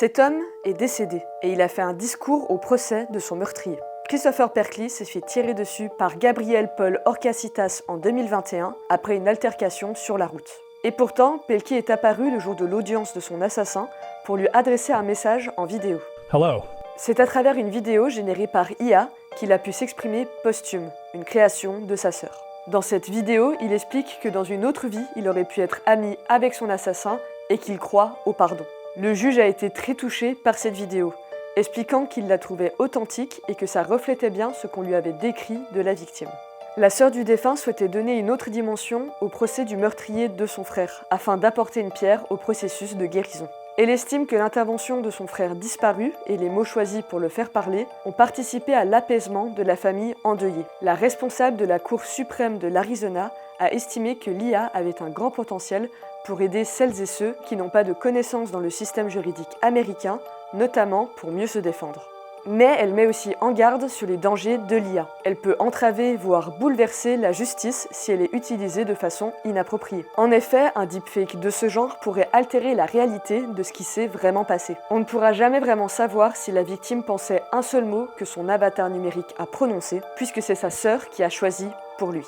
Cet homme est décédé et il a fait un discours au procès de son meurtrier. Christopher Perklis s'est fait tirer dessus par Gabriel Paul Orcasitas en 2021 après une altercation sur la route. Et pourtant, Pelkey est apparu le jour de l'audience de son assassin pour lui adresser un message en vidéo. Hello. C'est à travers une vidéo générée par IA qu'il a pu s'exprimer posthume, une création de sa sœur. Dans cette vidéo, il explique que dans une autre vie, il aurait pu être ami avec son assassin et qu'il croit au pardon. Le juge a été très touché par cette vidéo, expliquant qu'il la trouvait authentique et que ça reflétait bien ce qu'on lui avait décrit de la victime. La sœur du défunt souhaitait donner une autre dimension au procès du meurtrier de son frère, afin d'apporter une pierre au processus de guérison. Elle estime que l'intervention de son frère disparu et les mots choisis pour le faire parler ont participé à l'apaisement de la famille endeuillée. La responsable de la Cour suprême de l'Arizona a estimé que l'IA avait un grand potentiel pour aider celles et ceux qui n'ont pas de connaissances dans le système juridique américain, notamment pour mieux se défendre. Mais elle met aussi en garde sur les dangers de l'IA. Elle peut entraver, voire bouleverser la justice si elle est utilisée de façon inappropriée. En effet, un deepfake de ce genre pourrait altérer la réalité de ce qui s'est vraiment passé. On ne pourra jamais vraiment savoir si la victime pensait un seul mot que son avatar numérique a prononcé, puisque c'est sa sœur qui a choisi pour lui.